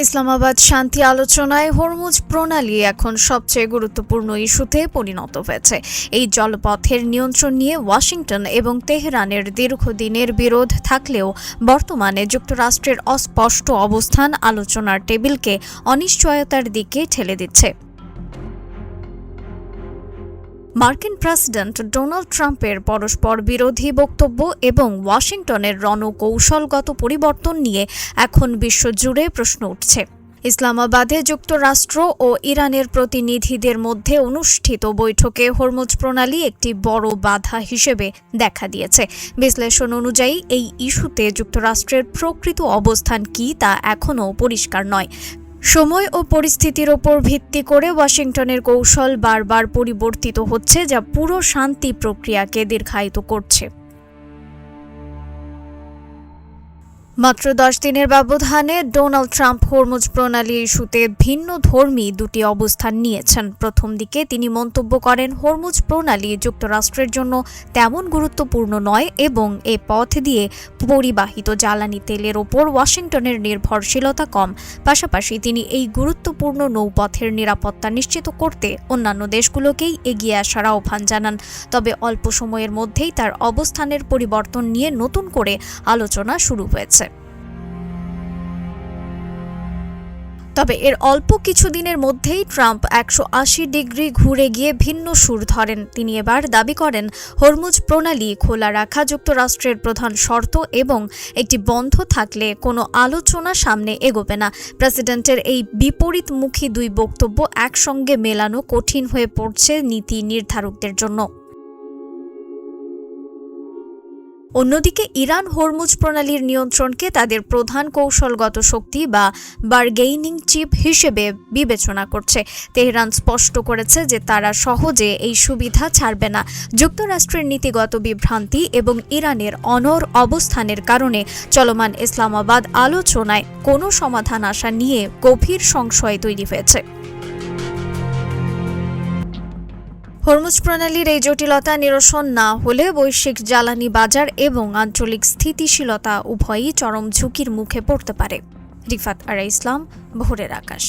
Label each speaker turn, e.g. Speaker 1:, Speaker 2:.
Speaker 1: ইসলামাবাদ শান্তি আলোচনায় হরমুজ প্রণালী এখন সবচেয়ে গুরুত্বপূর্ণ ইস্যুতে পরিণত হয়েছে। এই জলপথের নিয়ন্ত্রণ নিয়ে ওয়াশিংটন এবং তেহরানের দীর্ঘদিনের বিরোধ থাকলেও বর্তমানে যুক্তরাষ্ট্রের অস্পষ্ট অবস্থান আলোচনার টেবিলকে অনিশ্চয়তার দিকে ঠেলে দিচ্ছে। মার্কিন প্রেসিডেন্ট ডোনাল্ড ট্রাম্পের পরস্পর বিরোধী বক্তব্য এবং ওয়াশিংটনের রণকৌশলগত পরিবর্তন নিয়ে এখন বিশ্বজুড়ে প্রশ্ন উঠছে। ইসলামাবাদে যুক্তরাষ্ট্র ও ইরানের প্রতিনিধিদের মধ্যে অনুষ্ঠিত বৈঠকে হরমুজ প্রণালী একটি বড় বাধা হিসেবে দেখা দিয়েছে। বিশ্লেষণ অনুযায়ী এই ইস্যুতে যুক্তরাষ্ট্রের প্রকৃত অবস্থান কী তা এখনও পরিষ্কার নয়। সময় ও পরিস্থিতির ওপর ভিত্তি করে ওয়াশিংটনের কৌশল বারবার পরিবর্তিত হচ্ছে, যা পুরো শান্তি প্রক্রিয়াকে দীর্ঘায়িত করছে। মাত্র 10 দিনের ব্যবধানে ডোনাল্ড ট্রাম্প হরমুজ প্রণালী ইস্যুতে ভিন্ন ধর্মী দুটি অবস্থান নিয়েছেন। প্রথম দিকে তিনি মন্তব্য করেন, হরমুজ প্রণালী যুক্তরাষ্ট্রের জন্য তেমন গুরুত্বপূর্ণ নয় এবং এ পথ দিয়ে পরিবাহিত জ্বালানি তেলের ওপর ওয়াশিংটনের নির্ভরশীলতা কম। পাশাপাশি তিনি এই গুরুত্বপূর্ণ নৌপথের নিরাপত্তা নিশ্চিত করতে অন্যান্য দেশগুলোকেই এগিয়ে আসার আহ্বান জানান। তবে অল্প সময়ের মধ্যেই তার অবস্থানের পরিবর্তন নিয়ে নতুন করে আলোচনা শুরু হয়েছে। তবে এর অল্প কিছুদিনের মধ্যেই ট্রাম্প 180 ডিগ্রি ঘুরে গিয়ে ভিন্ন সুর ধরেন। তিনি এবার দাবি করেন, হরমুজ প্রণালী খোলা রাখা যুক্তরাষ্ট্রের প্রধান শর্ত এবং একটি বন্ধ থাকলে কোনো আলোচনা সামনে এগোবে না। প্রেসিডেন্টের এই বিপরীতমুখী দুই বক্তব্য একসঙ্গে মেলানো কঠিন হয়ে পড়ছে নীতি নির্ধারকদের জন্য। অন্যদিকে ইরান হরমুজ প্রণালীর নিয়ন্ত্রণকে তাদের প্রধান কৌশলগত শক্তি বা বার্গেইনিং চিপ হিসেবে বিবেচনা করছে। তেহরান স্পষ্ট করেছে যে তারা সহজে এই সুবিধা ছাড়বে না। যুক্তরাষ্ট্রের নীতিগত বিভ্রান্তি এবং ইরানের অনড় অবস্থানের কারণে চলমান ইসলামাবাদ আলোচনায় কোনো সমাধান আসা নিয়ে গভীর সংশয় তৈরি হয়েছে। হরমুজ প্রণালীর এই জটিলতা নিরসন না হলে বৈশ্বিক জ্বালানি বাজার এবং আঞ্চলিক স্থিতিশীলতা উভয়ই চরম ঝুঁকির মুখে পড়তে পারে। রিফাত আরা ইসলাম, ভোরের আকাশ।